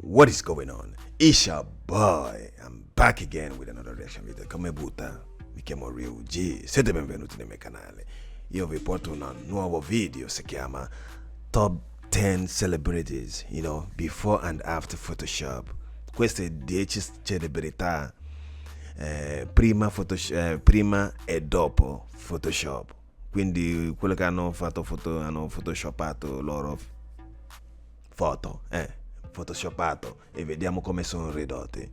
What is going on? It's your boy. I'm back again with another reaction video. Come butta, mi chiamo RealG. Siete benvenuti nel mio canale. Io vi porto un nuovo video, si chiama Top 10 Celebrities, before and after Photoshop. Queste 10 celebrità prima e dopo Photoshop. Quindi quello che hanno fatto hanno photoshoppato loro foto, photoshoppato, e vediamo come sono ridotti.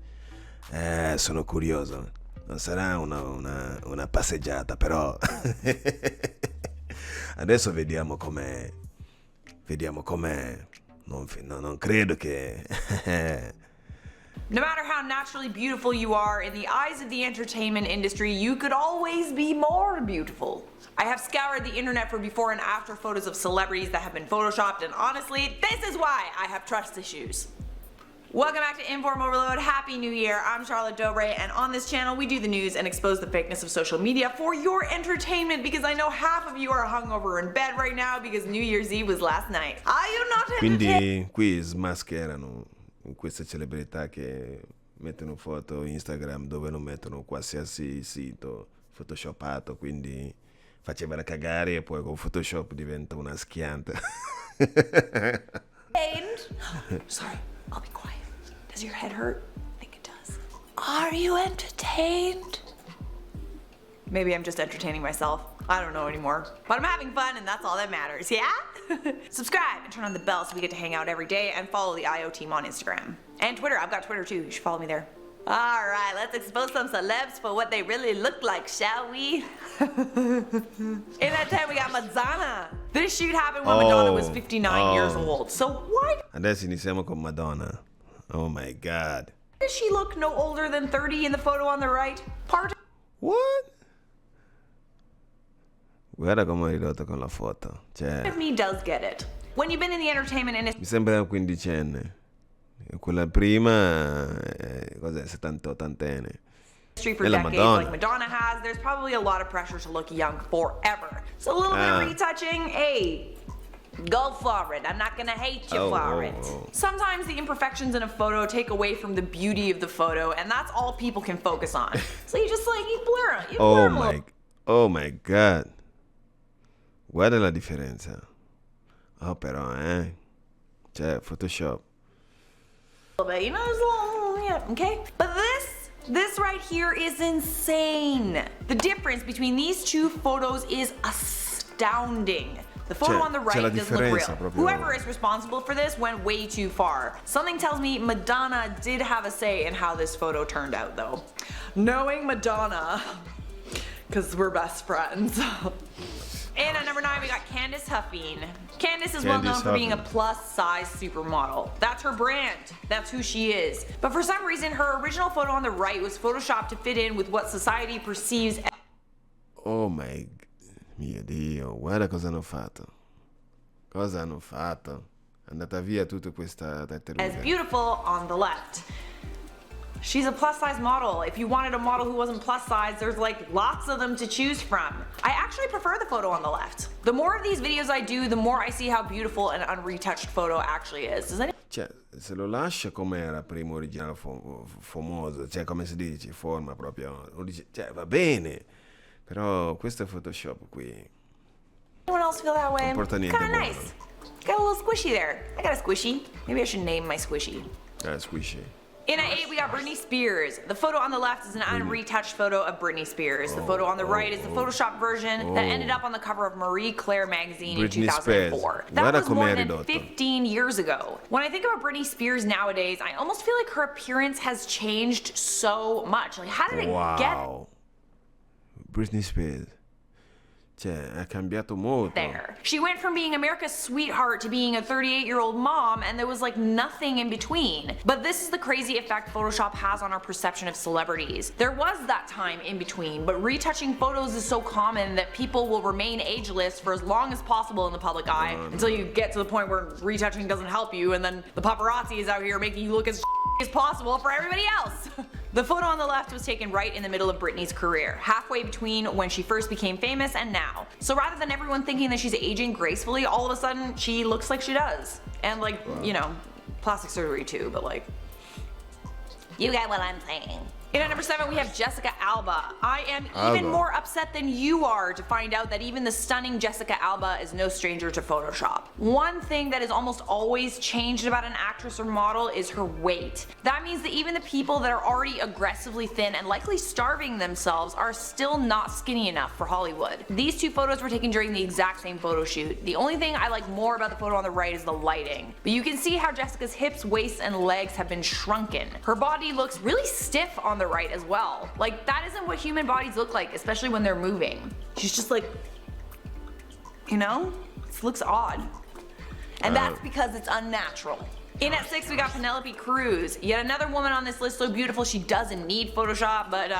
Sono curioso. Non sarà una passeggiata, però adesso vediamo com'è. Non credo che No matter how naturally beautiful you are, in the eyes of the entertainment industry, you could always be more beautiful. I have scoured the internet for before and after photos of celebrities that have been photoshopped, and honestly, this is why I have trust issues. Welcome back to Inform Overload. Happy New Year. I'm Charlotte Dobre, and on this channel we do the news and expose the fakeness of social media for your entertainment, because I know half of you are hungover in bed right now because New Year's Eve was last night. Are you not entertained? Quindi qui smascherano queste celebrità che mettono foto Instagram dove non mettono qualsiasi sito photoshoppato, quindi faceva cagare e poi con Photoshop diventa una schianta. Sorry, I'll be quiet. Does your head hurt? I think it does. Are you entertained? Maybe I'm just entertaining myself. I don't know anymore. But I'm having fun, and that's all that matters, yeah? Subscribe and turn on the bell so we get to hang out every day, and follow the IO team on Instagram. And Twitter. I've got Twitter too. You should follow me there. Alright, let's expose some celebs for what they really look like, shall we? In that time, we got Madonna. This shoot happened when Madonna was 59 years old. So why Adesso iniziamo con Madonna. Oh my god. does she look no older than 30 in the photo on the right? What? Guarda come è ridotto con la foto. Cioè, Of me does get it. When you've been in the entertainment industry mi sembra un quindicenne. Quella prima cos'è, 70-80enne. for la decades Madonna. like Madonna has, there's probably a lot of pressure to look young forever. So a little bit of retouching, hey, go for it. I'm not gonna hate you for it. Sometimes the imperfections in a photo take away from the beauty of the photo, and that's all people can focus on. So you just you blur it. Oh my god. Guarda la differenza. Oh però, cioè, Photoshop. There's a little, yeah, okay? But this right here is insane. The difference between these two photos is astounding. The photo on the right doesn't look real. Whoever is responsible for this went way too far. Something tells me Madonna did have a say in how this photo turned out, though. Knowing Madonna, because we're best friends. And at number 9, we got Candice Huffine. Candice is well known for being a plus-size supermodel. That's her brand. That's who she is. But for some reason, her original photo on the right was photoshopped to fit in with what society perceives as... Oh my mio Dio, guarda cosa hanno fatto. Cosa hanno fatto? È andata via tutta questa tartaruga. As beautiful on the left. She's a plus-size model. If you wanted a model who wasn't plus-size, there's lots of them to choose from. I actually prefer the photo on the left. The more of these videos I do, the more I see how beautiful an unretouched photo actually is. Cioè, se lo lascia come era prima originale famoso, cioè come si dice, forma proprio, cioè va bene, però questo è Photoshop qui. Anyone else feel that way? Non porta niente Kinda buono. nice. Got a little squishy there. I got a squishy. Maybe I should name my squishy. Squishy. In at 8, we got Britney Spears. The photo on the left is an unretouched photo of Britney Spears. The photo on the right is the Photoshop version that ended up on the cover of Marie Claire magazine in 2004. That was more than 15 years ago. When I think about Britney Spears nowadays, I almost feel like her appearance has changed so much. How did it get Britney Spears. Cioè, ha cambiato molto. there? She went from being America's sweetheart to being a 38-year-old mom, and there was nothing in between. But this is the crazy effect Photoshop has on our perception of celebrities. There was that time in between, but retouching photos is so common that people will remain ageless for as long as possible in the public eye until you get to the point where retouching doesn't help you, and then the paparazzi is out here making you look as as possible for everybody else. The photo on the left was taken right in the middle of Britney's career, halfway between when she first became famous and now. So rather than everyone thinking that she's aging gracefully, all of a sudden she looks like she does. And plastic surgery too, but like, you get what I'm saying. In at number 7, we have Jessica Alba. I am even more upset than you are to find out that even the stunning Jessica Alba is no stranger to Photoshop. One thing that is almost always changed about an actress or model is her weight. That means that even the people that are already aggressively thin and likely starving themselves are still not skinny enough for Hollywood. These two photos were taken during the exact same photo shoot. The only thing I like more about the photo on the right is the lighting. But you can see how Jessica's hips, waist, and legs have been shrunken. Her body looks really stiff on the right as well. Like, that isn't what human bodies look like, especially when they're moving. She's just like, you know, it looks odd. And that's because it's unnatural. In at 6, we got Penelope Cruz. Yet another woman on this list so beautiful she doesn't need Photoshop, but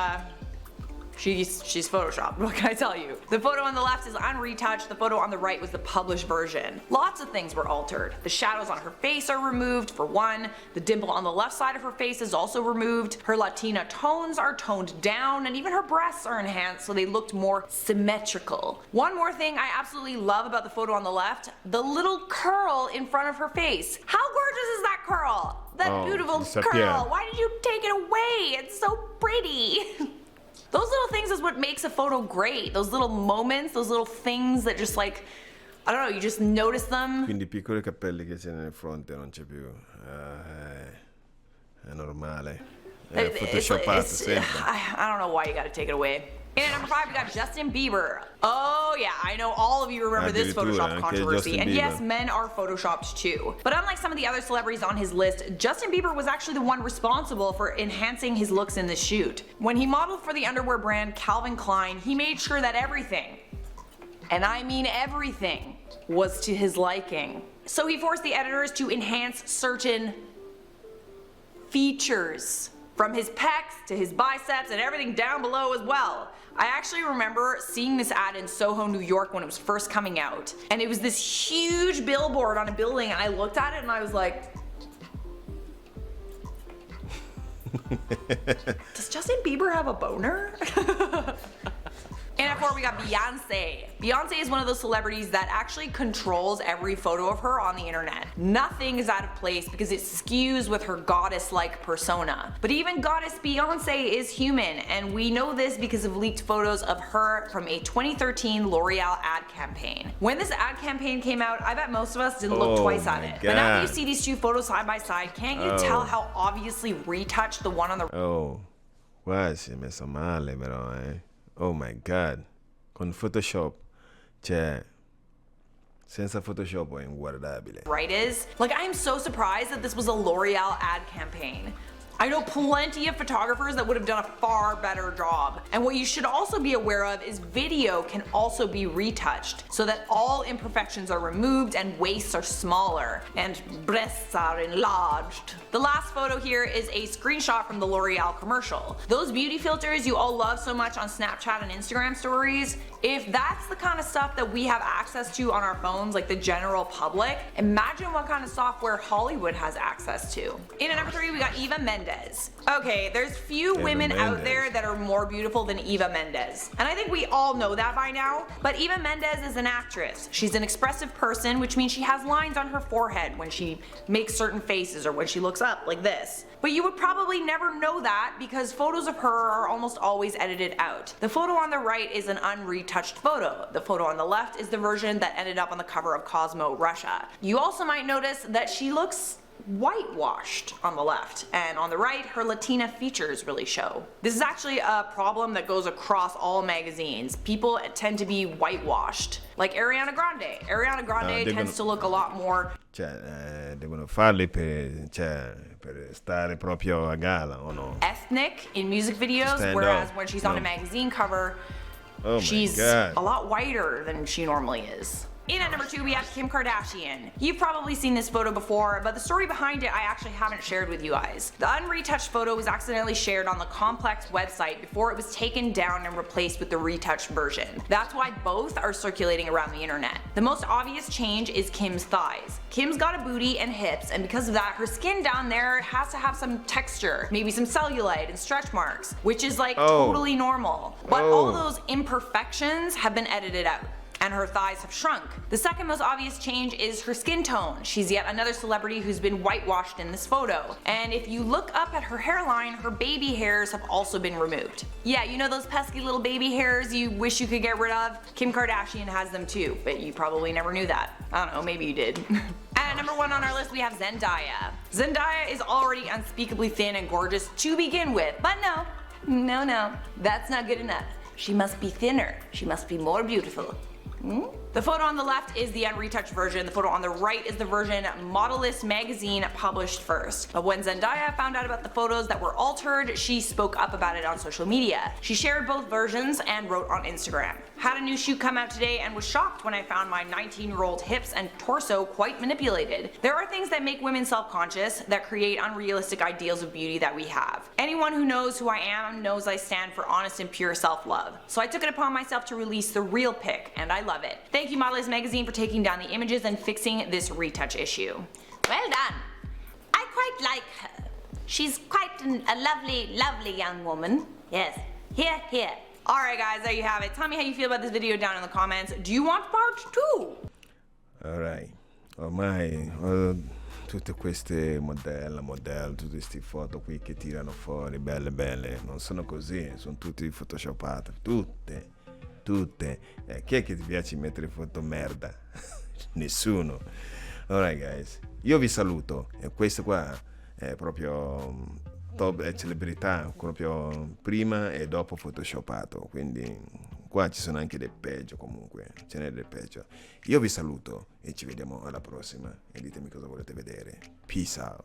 she's photoshopped, what can I tell you? The photo on the left is unretouched, the photo on the right was the published version. Lots of things were altered. The shadows on her face are removed, for one. The dimple on the left side of her face is also removed. Her Latina tones are toned down, and even her breasts are enhanced so they looked more symmetrical. One more thing I absolutely love about the photo on the left, the little curl in front of her face. How gorgeous is that curl? That beautiful curl. Why did you take it away? It's so pretty. Those little things is what makes a photo great. Those little moments, those little things that just like, I don't know, you just notice them. Quindi piccoli capelli che c'è nel fronte non c'è più. È normale. È photoshoppato sempre. I don't know why you gotta take it away. In at number 5, we got Justin Bieber. Oh yeah, I know all of you remember this Photoshop controversy, and yes, men are photoshopped too. But unlike some of the other celebrities on his list, Justin Bieber was actually the one responsible for enhancing his looks in the shoot. When he modeled for the underwear brand Calvin Klein, he made sure that everything, and I mean everything, was to his liking. So he forced the editors to enhance certain features, from his pecs to his biceps and everything down below as well. I actually remember seeing this ad in Soho, New York when it was first coming out. And it was this huge billboard on a building, and I looked at it and I was like, does Justin Bieber have a boner? And at 4, we got Beyonce. Beyonce is one of those celebrities that actually controls every photo of her on the internet. Nothing is out of place because it skews with her goddess-like persona. But even goddess Beyonce is human, and we know this because of leaked photos of her from a 2013 L'Oreal ad campaign. When this ad campaign came out, I bet most of us didn't look twice at it. But now that you see these two photos side by side, can't you tell how obviously retouched the one on the Qua si è messo male però, Oh my god, con Photoshop, cioè, senza Photoshop è inguardabile. Right is? Like, I am so surprised that this was a L'Oreal ad campaign. I know plenty of photographers that would have done a far better job. And what you should also be aware of is video can also be retouched so that all imperfections are removed and waists are smaller and breasts are enlarged. The last photo here is a screenshot from the L'Oreal commercial. Those beauty filters you all love so much on Snapchat and Instagram stories, if that's the kind of stuff that we have access to on our phones, like the general public, imagine what kind of software Hollywood has access to. In at number 3, we got Eva Mendes. Okay, there's few women out there that are more beautiful than Eva Mendes. And I think we all know that by now, but Eva Mendes is an actress. She's an expressive person, which means she has lines on her forehead when she makes certain faces or when she looks up like this. But you would probably never know that because photos of her are almost always edited out. The photo on the right is an unretouched photo. The photo on the left is the version that ended up on the cover of Cosmo Russia. You also might notice that she looks whitewashed on the left, and on the right her Latina features really show. This is actually a problem that goes across all magazines. People tend to be whitewashed. Like Ariana Grande. Ariana Grande tends to look a lot more, devono farli per stare proprio a gala, o no? Ethnic in music videos, whereas when she's on a magazine cover, she's a lot whiter than she normally is. In at number 2, we have Kim Kardashian. You've probably seen this photo before, but the story behind it I actually haven't shared with you guys. The unretouched photo was accidentally shared on the Complex website before it was taken down and replaced with the retouched version. That's why both are circulating around the internet. The most obvious change is Kim's thighs. Kim's got a booty and hips, and because of that, her skin down there has to have some texture, maybe some cellulite and stretch marks, which is like totally normal. But all those imperfections have been edited out. and her thighs have shrunk. The second most obvious change is her skin tone. She's yet another celebrity who's been whitewashed in this photo. And if you look up at her hairline, her baby hairs have also been removed. Yeah, you know those pesky little baby hairs you wish you could get rid of? Kim Kardashian has them too, but you probably never knew that. I don't know, maybe you did. At number 1 on our list we have Zendaya. Zendaya is already unspeakably thin and gorgeous to begin with, but no, that's not good enough. She must be thinner. She must be more beautiful. The photo on the left is the unretouched version. The photo on the right is the version Modellist magazine published first. But when Zendaya found out about the photos that were altered, she spoke up about it on social media. She shared both versions and wrote on Instagram. Had a new shoot come out today and was shocked when I found my 19-year-old hips and torso quite manipulated. There are things that make women self-conscious, that create unrealistic ideals of beauty that we have. Anyone who knows who I am knows I stand for honest and pure self-love. So I took it upon myself to release the real pic, and I love it. Thank you Modellist magazine for taking down the images and fixing this retouch issue. Well done. I quite like her. She's quite a lovely young woman. Yes. Here. Alright guys, there you have it. Tell me how you feel about this video down in the comments. Do you want part 2? Alright, ormai tutte queste model, tutte queste foto qui che tirano fuori, belle, non sono così, sono tutte photoshoppate, tutte. Chi è che ti piace mettere foto merda? Nessuno. Alright guys, io vi saluto e questo qua è proprio top celebrità, proprio prima e dopo photoshoppato, quindi qua ci sono anche del peggio, comunque ce n'è del peggio. Io vi saluto e ci vediamo alla prossima e ditemi cosa volete vedere. Peace out.